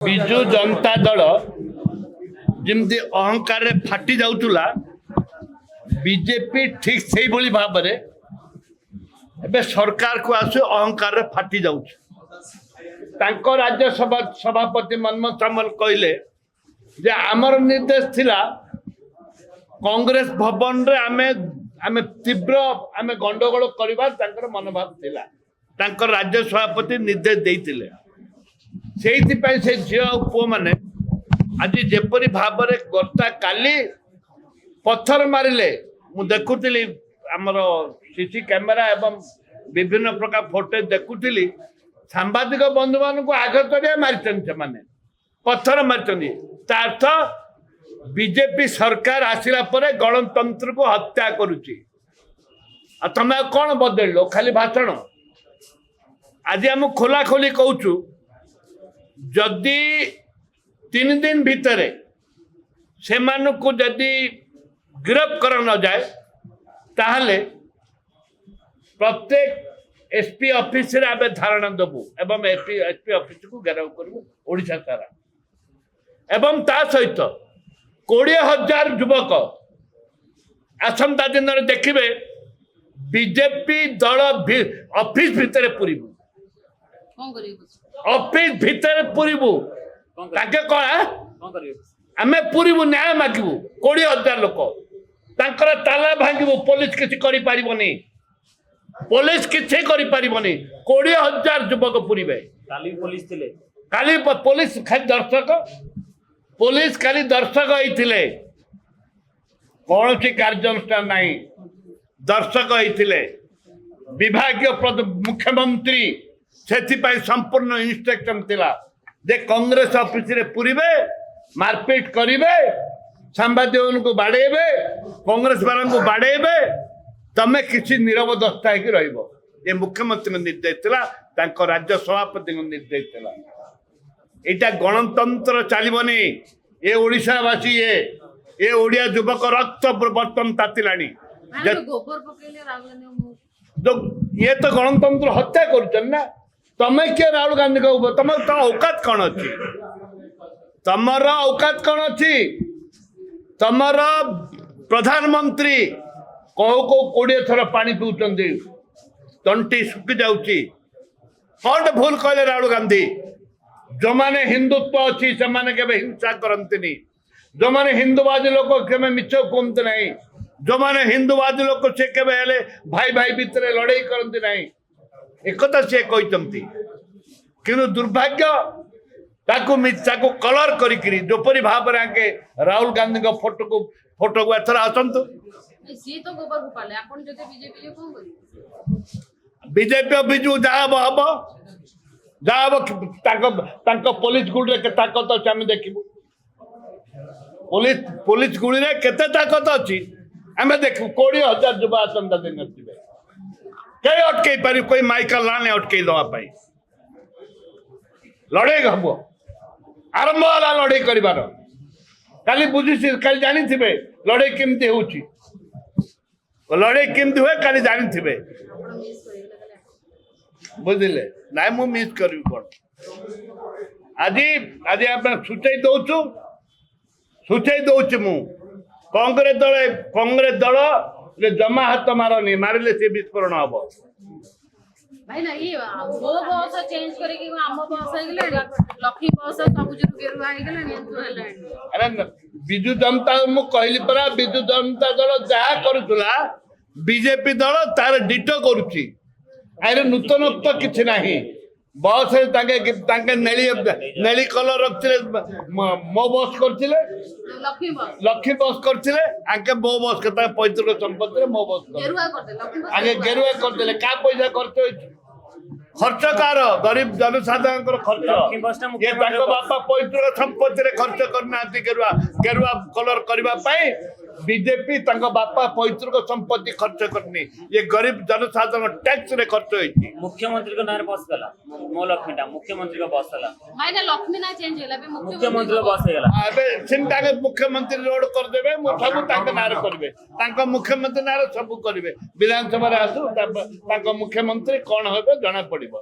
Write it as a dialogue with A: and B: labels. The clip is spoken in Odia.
A: ବିଜୁ ଜନତା ଦଳ ଯେମିତି ଅହଙ୍କାରରେ ଫାଟି ଯାଉଥିଲା, ବିଜେପି ଠିକ୍ ସେଇଭଳି ଭାବରେ ଏବେ ସରକାରକୁ ଆସୁ ଅହଙ୍କାରରେ ଫାଟି ଯାଉଛି। ତାଙ୍କ ରାଜ୍ୟସଭା ସଭାପତି ମନମୋହନ ସାମଲ କହିଲେ ଯେ ଆମର ନିର୍ଦ୍ଦେଶ ଥିଲା କଂଗ୍ରେସ ଭବନରେ ଆମେ ତୀବ୍ର ଗଣ୍ଡଗୋଳ କରିବା ତାଙ୍କର ମନୋଭାବ ଥିଲା। ତାଙ୍କର ରାଜ୍ୟ ସଭାପତି ନିର୍ଦ୍ଦେଶ ଦେଇଥିଲେ। ସେଇଥିପାଇଁ ସେ ଝିଅ ଆଉ ପୁଅମାନେ ଆଜି ଯେପରି ଭାବରେ ଗତା କାଲି ପଥର ମାରିଲେ, ମୁଁ ଦେଖୁଥିଲି ଆମର ସିସି କ୍ୟାମେରା ଏବଂ ବିଭିନ୍ନ ପ୍ରକାର ଫଟୋ ଦେଖୁଥିଲି। ସାମ୍ବାଦିକ ବନ୍ଧୁମାନଙ୍କୁ ଆଘାତ କରିବା ମାରିଛନ୍ତି, ସେମାନେ ପଥର ମାରିଛନ୍ତି। ତା ଅର୍ଥ ବିଜେପି ସରକାର ଆସିଲା ପରେ ଗଣତନ୍ତ୍ରକୁ ହତ୍ୟା କରୁଛି। ଆଉ ତମେ ଆଉ କ'ଣ ବଦଳିଲ? ଖାଲି ଭାଷଣ। ଆଜି ଆମେ ଖୋଲା ଖୋଲି କହୁଛୁ, ଯଦି 3 ଦିନ ଭିତରେ ସେମାନଙ୍କୁ ଯଦି ଗିରଫ କରା ନ ଯାଏ ତାହେଲେ ପ୍ରତ୍ୟେକ ଏସପି ଅଫିସରେ ଆମେ ଧାରଣା ଦେବୁ ଏବଂ ଏସପି ଅଫିସକୁ ଘେରାଉ କରିବୁ ଓଡ଼ିଶା ସାରା। ଏବଂ ତା ସହିତ 20,000 ଯୁବକ ଆସନ୍ତା ଦିନରେ ଦେଖିବେ ବିଜେପି ଦଳ ଅଫିସ ଭିତରେ ପୁରିବୁ, ଅଫିସ ଭିତରେ ପୁରିବୁ। ତାକେ କ'ଣ ଆମେ ପୁରିବୁ, ନ୍ୟାୟ ମାଗିବୁ। 20,000 ଲୋକ ତାଙ୍କର ତାଲା ଭାଙ୍ଗିବୁ। ପୋଲିସ କିଛି କରିପାରିବନି, ପୋଲିସ କିଛି କରିପାରିବନି। 20,000 ଯୁବକ ପୁରିବେ। କାଲି ପୋଲିସ ଖାଲି ଦର୍ଶକ, ପୋଲିସ ଖାଲି ଦର୍ଶକ ହେଇଥିଲେ, କୌଣସି କାର୍ଯ୍ୟାନୁଷ୍ଠାନ ନାହିଁ। ଦର୍ଶକ ହେଇଥିଲେ। ବିଭାଗୀୟ ମୁଖ୍ୟମନ୍ତ୍ରୀ ସେଥିପାଇଁ ସମ୍ପୂର୍ଣ୍ଣ ଇନଷ୍ଟ୍ରକ୍ସନ ଥିଲା ଯେ କଂଗ୍ରେସ ଅଫିସରେ ପୁରିବେ, ମାରପିଟ କରିବେ, ସାମ୍ବାଦିକମାନଙ୍କୁ ବାଡ଼େଇବେ, କଂଗ୍ରେସ ମାନଙ୍କୁ ବାଡ଼େଇବେ। ତମେ କିଛି ନିରବ ଦସ୍ତା ହେଇକି ରହିବ। ଏ ମୁଖ୍ୟମନ୍ତ୍ରୀଙ୍କ ନିର୍ଦ୍ଦେଶ ଥିଲା, ତାଙ୍କ ରାଜ୍ୟ ସଭାପତିଙ୍କ ନିର୍ଦ୍ଦେଶ ଥିଲା। ଏଇଟା ଗଣତନ୍ତ୍ର ଚାଲିବନି। ଏ ଓଡ଼ିଶାବାସୀ, ଏ ଓଡ଼ିଆ ଯୁବକ ରକ୍ତ ବର୍ତ୍ତମାନ ତାତିଲାଣି। ଇଏ ତ ଗଣତନ୍ତ୍ର ହତ୍ୟା କରୁଛନ୍ତି ନା। ତମେ କିଏ ରାହୁଲ ଗାନ୍ଧୀ କହିବ? ତମର ଔକାତ କ'ଣ ଅଛି? ତମର ଔକାତ କ'ଣ ଅଛି? ତମର ପ୍ରଧାନମନ୍ତ୍ରୀ କୋଉ 20 ଥର ପାଣି ପିଉଛନ୍ତି, ତଣ୍ଟି ଶୁଖି ଯାଉଛି। କ'ଣ ଭୁଲ କହିଲେ ରାହୁଲ ଗାନ୍ଧୀ? ଯୋଉମାନେ ହିନ୍ଦୁତ୍ୱ ଅଛି ସେମାନେ କେବେ ହିଂସା କରନ୍ତିନି। ଯୋଉମାନେ ହିନ୍ଦୁବାଦୀ ଲୋକ କେବେ ମିଛ କୁହନ୍ତି ନାହିଁ। ଯୋଉମାନେ ହିନ୍ଦୁବାଦୀ ଲୋକ ସେ କେବେ ହେଲେ ଭାଇ ଭାଇ ଭିତରେ ଲଢ଼େଇ କରନ୍ତି ନାହିଁ। ଏକଥା ସେ କହିଛନ୍ତି। କିନ୍ତୁ ଦୁର୍ଭାଗ୍ୟ ତାକୁ କଲର କରିକିରି ଯେପରି ଭାବରେ ଆଙ୍କେ ରାହୁଲ ଗାନ୍ଧୀଙ୍କ ଫଟୋକୁ ଏଥର ଆସନ୍ତୁ। ବିଜେପି ବିଜୁ ଯାହା ହବ ତାଙ୍କ ପୋଲିସ ଗୁଳିରେ କେତେ ତାକତ ଅଛି ଆମେ ଦେଖିବୁ। ପୋଲିସ ଗୁଳିରେ କେତେ ତାକତ ଅଛି ଆମେ ଦେଖିବୁ। 20,000 ଯୁବ ଆସନ୍ତା ଦିନ ଥିବେ। କେହି ଅଟକେଇ ପାରିବ? କୋଇ ମାଇକା ଲାନେ ଅଟକେଇ ଦେବା ପାଇଁ ଲଢ଼େଇ ହବ। ଆରମ୍ଭ ହେଲା ଲଢ଼େଇ କରିବାର। କାଲି ବୁଝିଛି, କାଲି ଜାଣିଥିବେ ଲଢ଼େଇ କେମିତି ହେଉଛି, ଲଢ଼େଇ କେମିତି ହୁଏ କାଲି ଜାଣିଥିବେ। ବୁଝିଲେ? ନାଇଁ ମୁଁ ମିସ୍ କରିବି କ'ଣ? ଆଜି ଆପଣ ସୂଚେଇ ଦଉଛି ମୁଁ କଂଗ୍ରେସ ଦଳ ଜମା ହାତ ମାରନି, ମାରିଲେ ସେ ବିସ୍ଫୋରଣ ହବ। ବିଜୁ ଜନତା, ମୁଁ କହିଲି ପରା, ବିଜୁ ଜନତା ଦଳ ଯାହା କରୁଥିଲା ବିଜେପି ଦଳ ତାର ଡିଟୋ କରୁଛି। ଆରେ ନୂତନତ୍ୱ କିଛି ନାହିଁ। ବସରେ ତାଙ୍କେ ନେଳି କଲର ରଖିଥିଲେ, ମୋ ବସ୍ କରିଥିଲେ, ଲକ୍ଷ୍ମୀ ବସ୍ କରିଥିଲେ। ଆଙ୍କେ ମୋ ବସ୍ ପୈତୃକ ସମ୍ପତ୍ତିରେ ମୋ ବସ୍ ଆଗେ ଗେରୁଆ କରିଦେଲେ। କାହା ପଇସା ଖର୍ଚ୍ଚ ହେଇଛି? ଖର୍ଚ୍ଚ କାହାର? ଗରିବ ଜନସାଧାରଣଙ୍କର ଖର୍ଚ୍ଚ। ତାଙ୍କ ବାପା ପୈତୃକ ସମ୍ପତ୍ତିରେ ଖର୍ଚ୍ଚ କରିନାହାନ୍ତି ଗେରୁଆ କଲର କରିବା ପାଇଁ। ବିଜେପି ତାଙ୍କ ବାପା ପୈତୃକ ସମ୍ପତ୍ତି ଖର୍ଚ୍ଚ କରିନି, ଏ ଗରିବ ଜନସାଧାରଣ ଟ୍ୟାକ୍ସ ରେ ଖର୍ଚ୍ଚ ହେଇଛି।
B: ମୁଖ୍ୟମନ୍ତ୍ରୀଙ୍କ ନାଁରେ ବସ୍ ଗଲା, ମୋ ଲକ୍ଷ୍ମୀଟା ମୁଖ୍ୟମନ୍ତ୍ରୀଙ୍କ ବସ୍ ହେଲା। ମୁଖ୍ୟମନ୍ତ୍ରୀଙ୍କ ବସ୍ ହେଇଗଲା।
A: ଏବେ ସେମିତି ଆଗେ ମୁଖ୍ୟମନ୍ତ୍ରୀ ରୋଡ କରିଦେବେ, ସବୁ ତାଙ୍କ ନାଁରେ କରିବେ। ତାଙ୍କ ମୁଖ୍ୟମନ୍ତ୍ରୀ ନାଁରେ ସବୁ କରିବେ। ବିଧାନସଭାରେ ଆସୁ ତାଙ୍କ ମୁଖ୍ୟମନ୍ତ୍ରୀ କ'ଣ ହେବେ ଜଣା ପଡିବ।